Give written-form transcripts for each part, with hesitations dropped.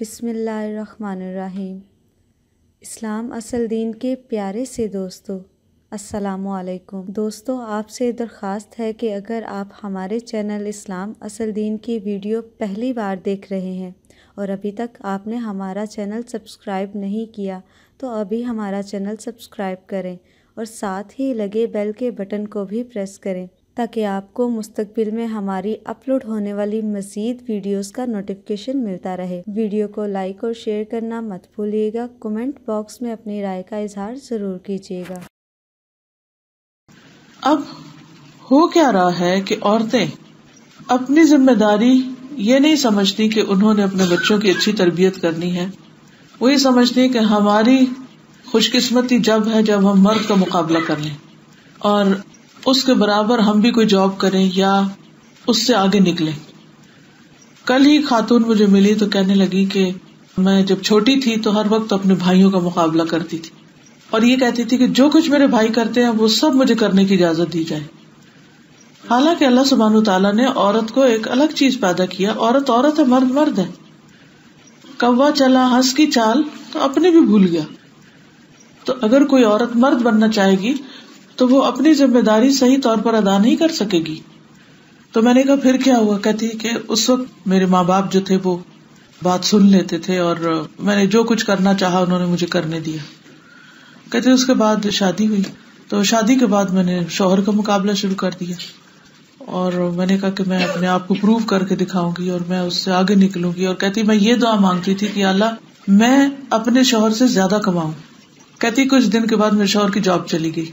بسم اللہ الرحمن الرحیم۔ اسلام اصل دین کے پیارے سے دوستو، السلام علیکم۔ دوستو، آپ سے درخواست ہے کہ اگر آپ ہمارے چینل اسلام اصل دین کی ویڈیو پہلی بار دیکھ رہے ہیں اور ابھی تک آپ نے ہمارا چینل سبسکرائب نہیں کیا تو ابھی ہمارا چینل سبسکرائب کریں اور ساتھ ہی لگے بیل کے بٹن کو بھی پریس کریں تاکہ آپ کو مستقبل میں ہماری اپلوڈ ہونے والی مزید ویڈیوز کا نوٹیفیکیشن ملتا رہے۔ ویڈیو کو لائک اور شیئر کرنا مت بھولیے گا۔ کمنٹ باکس میں اپنی رائے کا اظہار ضرور کیجیے گا۔ اب ہو کیا رہا ہے کہ عورتیں اپنی ذمہ داری یہ نہیں سمجھتی کہ انہوں نے اپنے بچوں کی اچھی تربیت کرنی ہے، وہ یہ سمجھتی کہ ہماری خوش قسمتی جب ہے جب ہم مرد کا مقابلہ کر لیں اور اس کے برابر ہم بھی کوئی جاب کریں یا اس سے آگے نکلیں۔ کل ہی خاتون مجھے ملی تو کہنے لگی کہ میں جب چھوٹی تھی تو ہر وقت اپنے بھائیوں کا مقابلہ کرتی تھی اور یہ کہتی تھی کہ جو کچھ میرے بھائی کرتے ہیں وہ سب مجھے کرنے کی اجازت دی جائے۔ حالانکہ اللہ سبحانہ وتعالیٰ نے عورت کو ایک الگ چیز پیدا کیا، عورت عورت ہے، مرد مرد ہے۔ کوا چلا ہنس کی چال تو اپنے بھی بھول گیا۔ تو اگر کوئی عورت مرد بننا چاہے گی تو وہ اپنی ذمہ داری صحیح طور پر ادا نہیں کر سکے گی۔ تو میں نے کہا پھر کیا ہوا؟ کہتی کہ اس وقت میرے ماں باپ جو تھے وہ بات سن لیتے تھے اور میں نے جو کچھ کرنا چاہا انہوں نے مجھے کرنے دیا۔ کہتے اس کے بعد شادی ہوئی تو شادی کے بعد میں نے شوہر کا مقابلہ شروع کر دیا اور میں نے کہا کہ میں اپنے آپ کو پروو کر کے دکھاؤں گی اور میں اس سے آگے نکلوں گی، اور کہتی میں یہ دعا مانگتی تھی کہ اللہ میں اپنے شوہر سے زیادہ کماؤں۔ کہتی کچھ دن کے بعد میرے شوہر کی جاب چلی گئی۔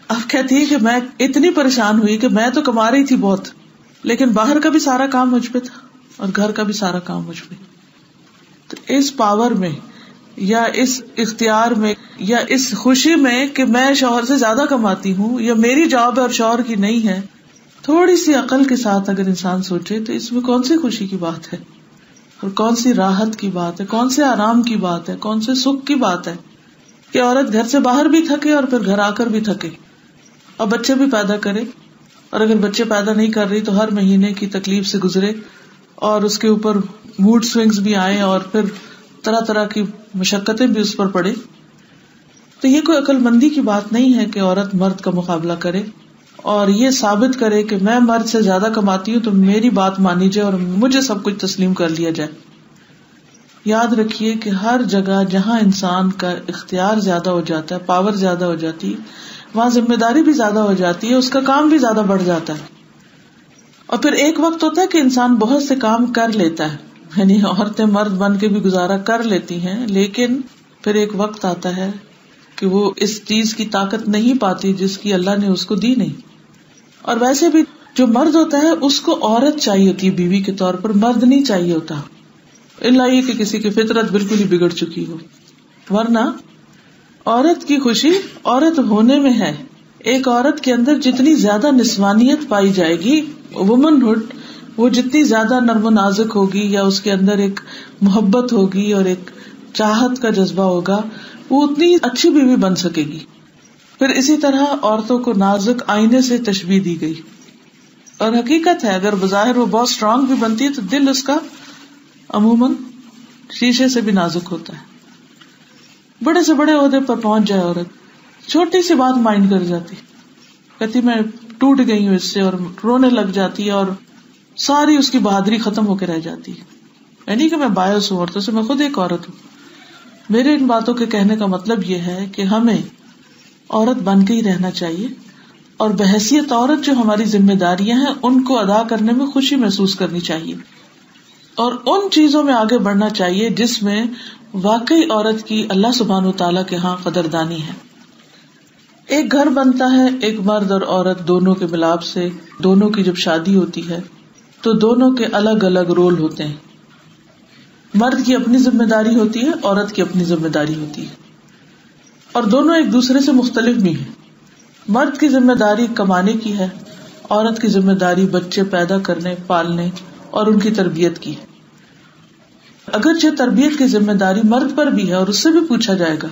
اب کہتی ہے کہ میں اتنی پریشان ہوئی کہ میں تو کما رہی تھی بہت، لیکن باہر کا بھی سارا کام مجھ پہ تھا اور گھر کا بھی سارا کام مجھ پہ۔ تو اس پاور میں یا اس اختیار میں یا اس خوشی میں کہ میں شوہر سے زیادہ کماتی ہوں یا میری جاب ہے اور شوہر کی نہیں ہے، تھوڑی سی عقل کے ساتھ اگر انسان سوچے تو اس میں کون سی خوشی کی بات ہے اور کون سی راحت کی بات ہے، کون سے آرام کی بات ہے، کون سے سکھ کی بات ہے کہ عورت گھر سے باہر بھی تھکے اور پھر گھر آ کر بھی تھکے اور بچے بھی پیدا کرے، اور اگر بچے پیدا نہیں کر رہی تو ہر مہینے کی تکلیف سے گزرے اور اس کے اوپر موڈ سوئنگز بھی آئے اور پھر طرح طرح کی مشقتیں بھی اس پر پڑے۔ تو یہ کوئی عقل مندی کی بات نہیں ہے کہ عورت مرد کا مقابلہ کرے اور یہ ثابت کرے کہ میں مرد سے زیادہ کماتی ہوں تو میری بات مانی جائے اور مجھے سب کچھ تسلیم کر لیا جائے۔ یاد رکھیے کہ ہر جگہ جہاں انسان کا اختیار زیادہ ہو جاتا ہے، پاور زیادہ ہو جاتی ہے، وہاں ذمہ داری بھی زیادہ ہو جاتی ہے، اس کا کام بھی زیادہ بڑھ جاتا ہے۔ اور پھر ایک وقت ہوتا ہے کہ انسان بہت سے کام کر لیتا ہے، یعنی عورتیں مرد بن کے بھی گزارا کر لیتی ہیں، لیکن پھر ایک وقت آتا ہے کہ وہ اس چیز کی طاقت نہیں پاتی جس کی اللہ نے اس کو دی نہیں۔ اور ویسے بھی جو مرد ہوتا ہے اس کو عورت چاہیے ہوتی ہے بیوی کے طور پر، مرد نہیں چاہیے ہوتا، الا یہ کہ کسی کی فطرت بالکل ہی بگڑ چکی ہو۔ ورنہ عورت کی خوشی عورت ہونے میں ہے۔ ایک عورت کے اندر جتنی زیادہ نسوانیت پائی جائے گی، وومن ہوڈ، وہ جتنی زیادہ نرم و نازک ہوگی یا اس کے اندر ایک محبت ہوگی اور ایک چاہت کا جذبہ ہوگا، وہ اتنی اچھی بیوی بن سکے گی۔ پھر اسی طرح عورتوں کو نازک آئینے سے تشبیہ دی گئی، اور حقیقت ہے اگر بظاہر وہ بہت اسٹرانگ بھی بنتی ہے تو دل اس کا عموماً شیشے سے بھی نازک ہوتا ہے۔ بڑے سے بڑے عہدے پر پہنچ جائے عورت، چھوٹی سی بات مائنڈ کر جاتی، کہتی میں ٹوٹ گئی ہوں اس سے، اور رونے لگ جاتی ہے اور ساری اس کی بہادری ختم ہو کے رہ جاتی ہے۔ یعنی کہ میں باعث ہوں، عورتوں سے میں خود ایک عورت ہوں۔ میرے ان باتوں کے کہنے کا مطلب یہ ہے کہ ہمیں عورت بن کے ہی رہنا چاہیے اور بحیثیت عورت جو ہماری ذمہ داریاں ہیں ان کو ادا کرنے میں خوشی محسوس کرنی چاہیے اور ان چیزوں میں آگے بڑھنا چاہیے جس میں واقعی عورت کی اللہ سبحانہ وتعالیٰ کے ہاں قدردانی ہے۔ ایک گھر بنتا ہے ایک مرد اور عورت دونوں کے ملاپ سے، دونوں کی جب شادی ہوتی ہے تو دونوں کے الگ الگ رول ہوتے ہیں۔ مرد کی اپنی ذمہ داری ہوتی ہے، عورت کی اپنی ذمہ داری ہوتی ہے، اور دونوں ایک دوسرے سے مختلف بھی ہیں۔ مرد کی ذمہ داری کمانے کی ہے، عورت کی ذمہ داری بچے پیدا کرنے، پالنے اور ان کی تربیت کی ہے۔ اگرچہ تربیت کی ذمہ داری مرد پر بھی ہے اور اس سے بھی پوچھا جائے گا،